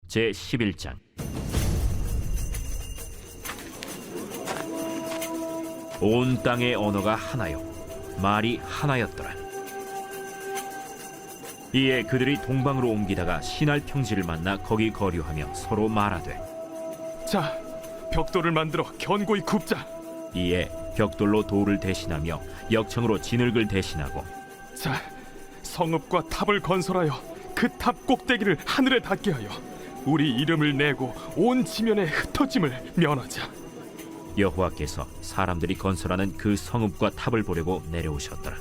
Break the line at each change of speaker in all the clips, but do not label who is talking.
제11장. 온 땅의 언어가 하나요 말이 하나였더라. 이에 그들이 동방으로 옮기다가 시날 평지를 만나 거기 거류하며 서로 말하되,
자, 벽돌을 만들어 견고히 굽자.
이에 벽돌로 돌을 대신하며 역청으로 진흙을 대신하고,
자, 성읍과 탑을 건설하여 그 탑 꼭대기를 하늘에 닿게 하여 우리 이름을 내고 온 지면에 흩어짐을 면하자.
여호와께서 사람들이 건설하는 그 성읍과 탑을 보려고 내려오셨더라.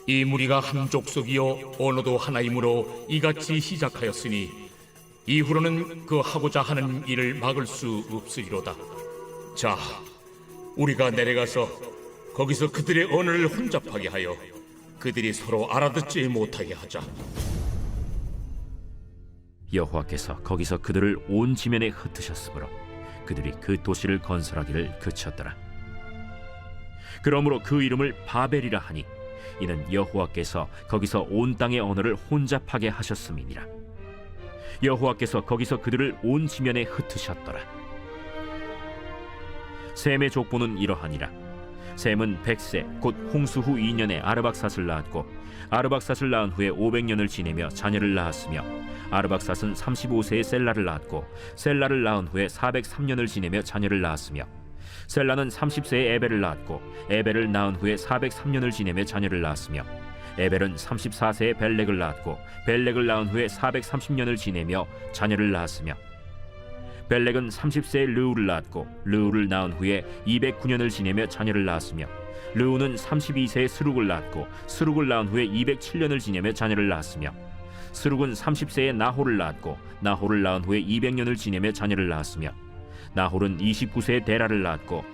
이 무리가 한 족속이요 언어도 하나이므로 이같이 시작하였으니 이후로는 그 하고자 하는 일을 막을 수 없으리로다. 자, 우리가 내려가서 거기서 그들의 언어를 혼잡하게 하여 그들이 서로 알아듣지 못하게 하자.
여호와께서 거기서 그들을 온 지면에 흩으셨으므로 그들이 그 도시를 건설하기를 그쳤더라. 그러므로 그 이름을 바벨이라 하니 이는 여호와께서 거기서 온 땅의 언어를 혼잡하게 하셨음이니라. 여호와께서 거기서 그들을 온 지면에 흩으셨더라. 셈의 족보는 이러하니라. 셈은 100세 곧 홍수 후 2년에 아르박삿을 낳았고, 아르박삿을 낳은 후에 500년을 지내며 자녀를 낳았으며, 아르박삿은 35세에 셀라를 낳았고, 셀라를 낳은 후에 403년을 지내며 자녀를 낳았으며, 셀라는 30세에 에벨을 낳았고, 에벨을 낳은 후에 403년을 지내며 자녀를 낳았으며, 에벨은 34세에 벨렉을 낳았고, 벨렉을 낳은 후에 430년을 지내며 자녀를 낳았으며, 벨렉은 30세에 르우를 낳았고, 르우를 낳은 후에 209년을 지내며 자녀를 낳았으며, 르우는 32세에 스룩을 낳았고, 스룩을 낳은 후에 207년을 지내며 자녀를 낳았으며, 스룩은 30세에 나홀을 낳았고, 나홀을 낳은 후에 200년을 지내며 자녀를 낳았으며, 나홀은 29세에 데라를 낳았고,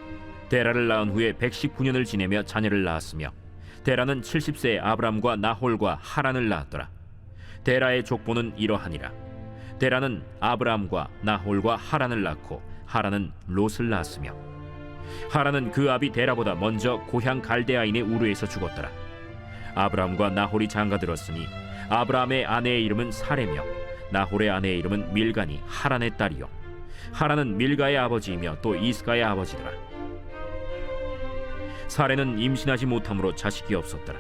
데라를 낳은 후에 119년을 지내며 자녀를 낳았으며, 데라는 70세에 아브람과 나홀과 하란을 낳았더라. 데라의 족보는 이러하니라. 데라는 아브람과 나홀과 하란을 낳고, 하란은 롯을 낳았으며, 하란은 그 아비 데라보다 먼저 고향 갈대아인의 우르에서 죽었더라. 아브람과 나홀이 장가들었으니 아브람의 아내의 이름은 사레며, 나홀의 아내의 이름은 밀가니 하란의 딸이요, 하란은 밀가의 아버지이며 또 이스가의 아버지더라. 사레는 임신하지 못함으로 자식이 없었더라.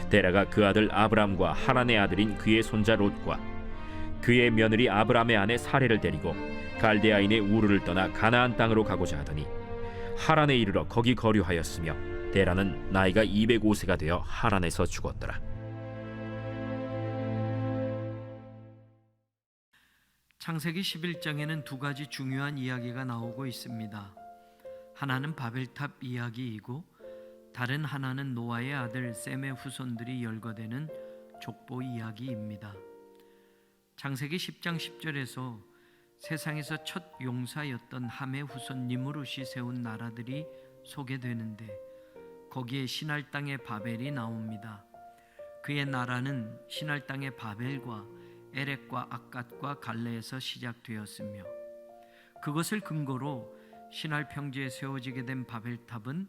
데라가 그 아들 아브람과 하란의 아들인 그의 손자 롯과 그의 며느리 아브람의 아내 사레를 데리고 갈대아인의 우르를 떠나 가나안 땅으로 가고자 하더니 하란에 이르러 거기 거류하였으며, 데라는 나이가 205세가 되어 하란에서 죽었더라.
창세기 11장에는 두 가지 중요한 이야기가 나오고 있습니다. 하나는 바벨탑 이야기이고, 다른 하나는 노아의 아들 셈의 후손들이 열거되는 족보 이야기입니다. 창세기 10장 10절에서 세상에서 첫 용사였던 함의 후손 니므롯이 세운 나라들이 소개되는데, 거기에 시날 땅의 바벨이 나옵니다. 그의 나라는 시날 땅의 바벨과 에렉과 악갓과 갈레에서 시작되었으며, 그것을 근거로 시날 평지에 세워지게 된 바벨탑은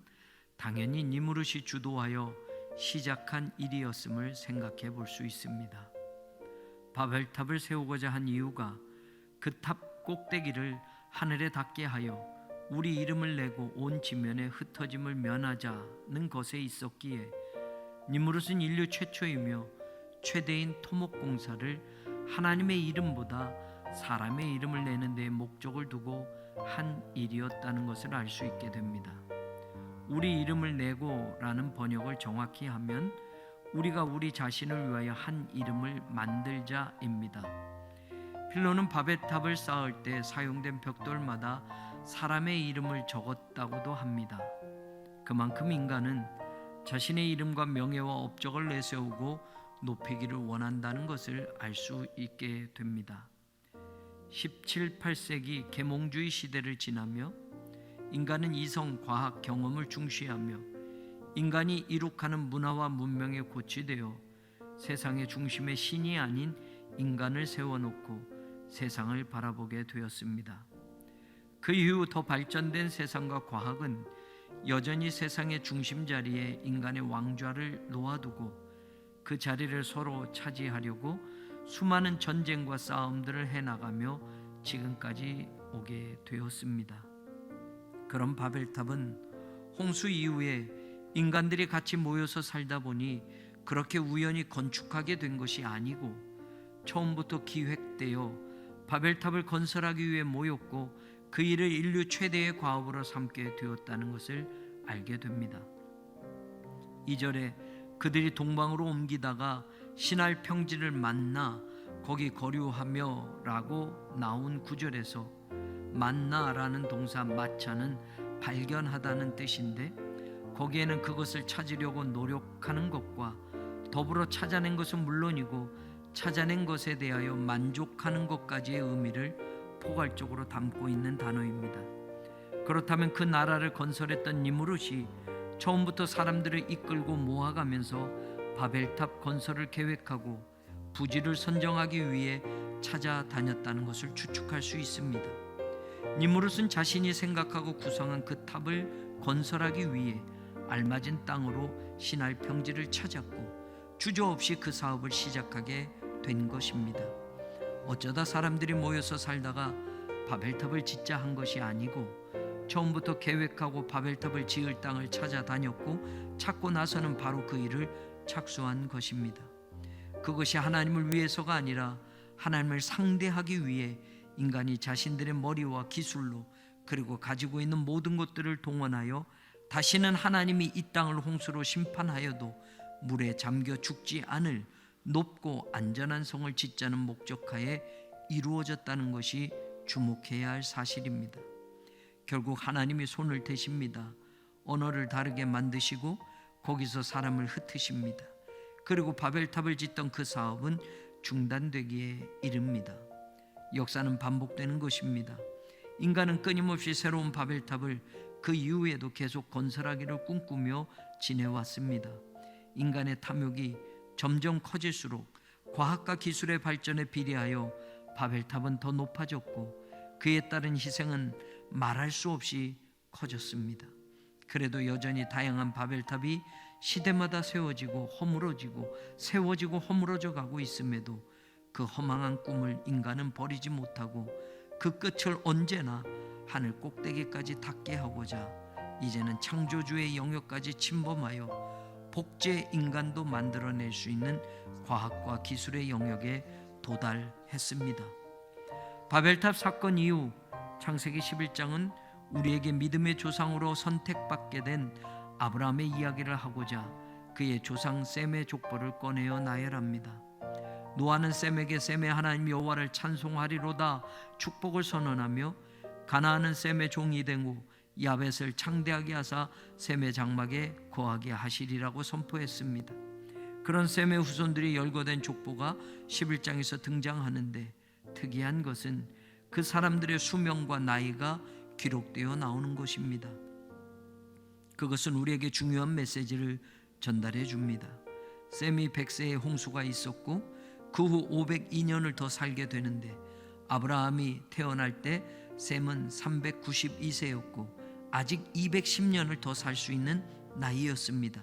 당연히 니므롯이 주도하여 시작한 일이었음을 생각해 볼 수 있습니다. 바벨탑을 세우고자 한 이유가 그 탑 꼭대기를 하늘에 닿게 하여 우리 이름을 내고 온 지면에 흩어짐을 면하자는 것에 있었기에, 니므롯은 인류 최초이며 최대인 토목공사를 하나님의 이름보다 사람의 이름을 내는 데 목적을 두고 한 일이었다는 것을 알 수 있게 됩니다. 우리 이름을 내고 라는 번역을 정확히 하면 우리가 우리 자신을 위하여 한 이름을 만들자입니다. 필로는 바벨탑을 쌓을 때 사용된 벽돌마다 사람의 이름을 적었다고도 합니다. 그만큼 인간은 자신의 이름과 명예와 업적을 내세우고 높이기를 원한다는 것을 알 수 있게 됩니다. 17, 8세기 계몽주의 시대를 지나며 인간은 이성, 과학, 경험을 중시하며 인간이 이룩하는 문화와 문명에 고취되어 세상의 중심에 신이 아닌 인간을 세워놓고 세상을 바라보게 되었습니다. 그 이후 더 발전된 세상과 과학은 여전히 세상의 중심 자리에 인간의 왕좌를 놓아두고 그 자리를 서로 차지하려고 수많은 전쟁과 싸움들을 해나가며 지금까지 오게 되었습니다. 그런 바벨탑은 홍수 이후에 인간들이 같이 모여서 살다 보니 그렇게 우연히 건축하게 된 것이 아니고 처음부터 기획되어 바벨탑을 건설하기 위해 모였고 그 일을 인류 최대의 과업으로 삼게 되었다는 것을 알게 됩니다. 2절에 그들이 동방으로 옮기다가 신할 평지를 만나 거기 거류하며 라고 나온 9절에서 만나라는 동사 마차는 발견하다는 뜻인데 거기에는 그것을 찾으려고 노력하는 것과 더불어 찾아낸 것은 물론이고 찾아낸 것에 대하여 만족하는 것까지의 의미를 포괄적으로 담고 있는 단어입니다. 그렇다면 그 나라를 건설했던 니무롯이 처음부터 사람들을 이끌고 모아가면서 바벨탑 건설을 계획하고 부지를 선정하기 위해 찾아다녔다는 것을 추측할 수 있습니다. 니무롯은 자신이 생각하고 구성한 그 탑을 건설하기 위해 알맞은 땅으로 신할 평지를 찾았고 주저없이 그 사업을 시작하게 된 것입니다. 어쩌다 사람들이 모여서 살다가 바벨탑을 짓자 한 것이 아니고 처음부터 계획하고 바벨탑을 지을 땅을 찾아다녔고 찾고 나서는 바로 그 일을 착수한 것입니다. 그것이 하나님을 위해서가 아니라 하나님을 상대하기 위해 인간이 자신들의 머리와 기술로 그리고 가지고 있는 모든 것들을 동원하여 다시는 하나님이 이 땅을 홍수로 심판하여도 물에 잠겨 죽지 않을 높고 안전한 성을 짓자는 목적하에 이루어졌다는 것이 주목해야 할 사실입니다. 결국 하나님이 손을 대십니다. 언어를 다르게 만드시고 거기서 사람을 흩으십니다. 그리고 바벨탑을 짓던 그 사업은 중단되기에 이릅니다. 역사는 반복되는 것입니다. 인간은 끊임없이 새로운 바벨탑을 그 이후에도 계속 건설하기를 꿈꾸며 지내왔습니다. 인간의 탐욕이 점점 커질수록 과학과 기술의 발전에 비례하여 바벨탑은 더 높아졌고 그에 따른 희생은 말할 수 없이 커졌습니다. 그래도 여전히 다양한 바벨탑이 시대마다 세워지고 허물어지고 세워지고 허물어져 가고 있음에도 그 허망한 꿈을 인간은 버리지 못하고 그 끝을 언제나 하늘 꼭대기까지 닿게 하고자 이제는 창조주의 영역까지 침범하여 복제 인간도 만들어낼 수 있는 과학과 기술의 영역에 도달했습니다. 바벨탑 사건 이후 창세기 11장은 우리에게 믿음의 조상으로 선택받게 된 아브라함의 이야기를 하고자 그의 조상 셈의 족보를 꺼내어 나열합니다. 노아는 셈에게 셈의 하나님 여호와를 찬송하리로다 축복을 선언하며 가나안은 셈의 종이 된 후 야벳을 창대하게 하사 셈의 장막에 거하게 하시리라고 선포했습니다. 그런 셈의 후손들이 열거된 족보가 11장에서 등장하는데 특이한 것은 그 사람들의 수명과 나이가 기록되어 나오는 것입니다. 그것은 우리에게 중요한 메시지를 전달해 줍니다. 셈이 100세의 홍수가 있었고 그 후 502년을 더 살게 되는데 아브라함이 태어날 때 셈은 392세였고 아직 210년을 더 살 수 있는 나이였습니다.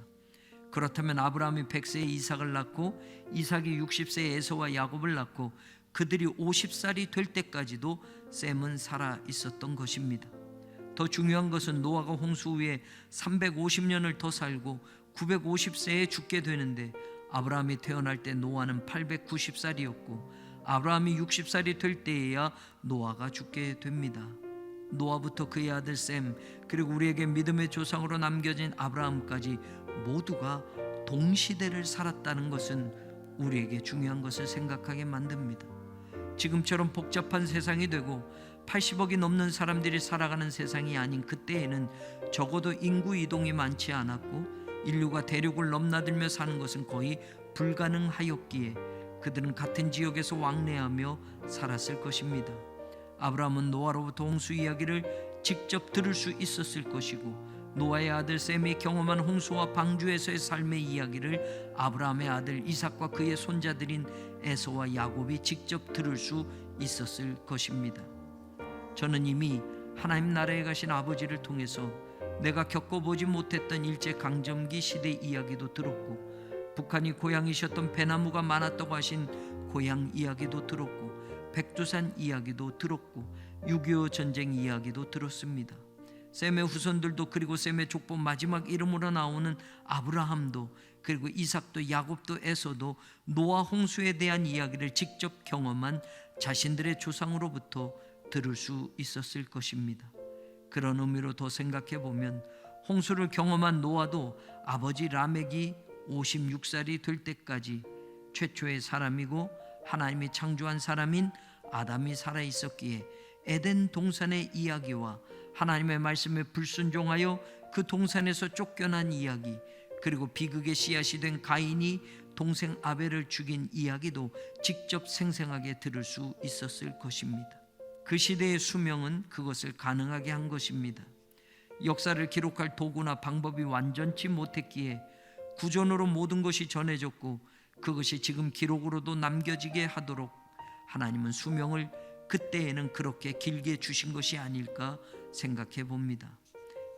그렇다면 아브라함이 100세에 이삭을 낳고 이삭이 60세에 에서와 야곱을 낳고 그들이 50살이 될 때까지도 셈은 살아 있었던 것입니다. 더 중요한 것은 노아가 홍수 후에 350년을 더 살고 950세에 죽게 되는데 아브라함이 태어날 때 노아는 890살이었고 아브라함이 60살이 될 때에야 노아가 죽게 됩니다. 노아부터 그의 아들 셈 그리고 우리에게 믿음의 조상으로 남겨진 아브라함까지 모두가 동시대를 살았다는 것은 우리에게 중요한 것을 생각하게 만듭니다. 지금처럼 복잡한 세상이 되고 80억이 넘는 사람들이 살아가는 세상이 아닌 그때에는 적어도 인구 이동이 많지 않았고 인류가 대륙을 넘나들며 사는 것은 거의 불가능하였기에 그들은 같은 지역에서 왕래하며 살았을 것입니다. 아브라함은 노아로부터 홍수 이야기를 직접 들을 수 있었을 것이고 노아의 아들 셈이 경험한 홍수와 방주에서의 삶의 이야기를 아브라함의 아들 이삭과 그의 손자들인 에서와 야곱이 직접 들을 수 있었을 것입니다. 저는 이미 하나님 나라에 가신 아버지를 통해서 내가 겪어보지 못했던 일제강점기 시대 이야기도 들었고 북한이 고향이셨던 배나무가 많았다고 하신 고향 이야기도 들었고 백두산 이야기도 들었고 6.25 전쟁 이야기도 들었습니다. 셈의 후손들도, 그리고 셈의 족보 마지막 이름으로 나오는 아브라함도, 그리고 이삭도, 야곱도, 에서도 노아 홍수에 대한 이야기를 직접 경험한 자신들의 조상으로부터 들을 수 있었을 것입니다. 그런 의미로 더 생각해 보면 홍수를 경험한 노아도 아버지 라멕이 56살이 될 때까지 최초의 사람이고 하나님이 창조한 사람인 아담이 살아 있었기에 에덴 동산의 이야기와 하나님의 말씀에 불순종하여 그 동산에서 쫓겨난 이야기, 그리고 비극의 씨앗이 된 가인이 동생 아벨을 죽인 이야기도 직접 생생하게 들을 수 있었을 것입니다. 그 시대의 수명은 그것을 가능하게 한 것입니다. 역사를 기록할 도구나 방법이 완전치 못했기에 구전으로 모든 것이 전해졌고 그것이 지금 기록으로도 남겨지게 하도록 하나님은 수명을 그때에는 그렇게 길게 주신 것이 아닐까 생각해 봅니다.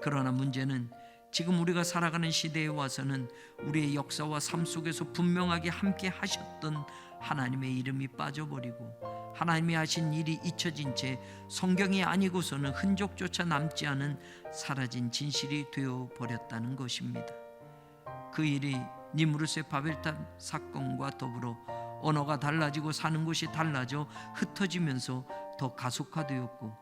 그러나 문제는 지금 우리가 살아가는 시대에 와서는 우리의 역사와 삶 속에서 분명하게 함께 하셨던 하나님의 이름이 빠져버리고 하나님이 하신 일이 잊혀진 채 성경이 아니고서는 흔적조차 남지 않은 사라진 진실이 되어버렸다는 것입니다. 그 일이 니무르스의 바벨탑 사건과 더불어 언어가 달라지고 사는 곳이 달라져 흩어지면서 더 가속화되었고,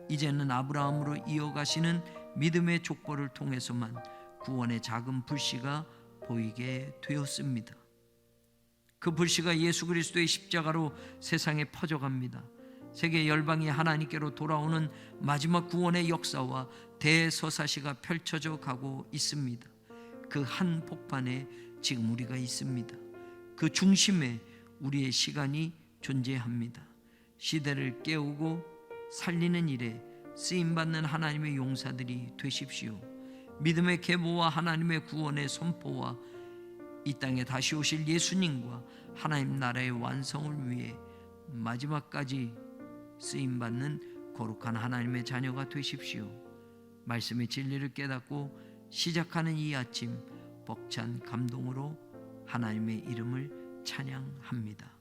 이제는 아브라함으로 이어가시는 믿음의 족보를 통해서만 구원의 작은 불씨가 보이게 되었습니다. 그 불씨가 예수 그리스도의 십자가로 세상에 퍼져갑니다. 세계 열방이 하나님께로 돌아오는 마지막 구원의 역사와 대서사시가 펼쳐져 가고 있습니다. 그 한 폭판에 지금 우리가 있습니다. 그 중심에 우리의 시간이 존재합니다. 시대를 깨우고 살리는 일에 쓰임받는 하나님의 용사들이 되십시오. 믿음의 계보와 하나님의 구원의 선포와 이 땅에 다시 오실 예수님과 하나님 나라의 완성을 위해 마지막까지 쓰임받는 거룩한 하나님의 자녀가 되십시오. 말씀의 진리를 깨닫고 시작하는 이 아침 벅찬 감동으로 하나님의 이름을 찬양합니다.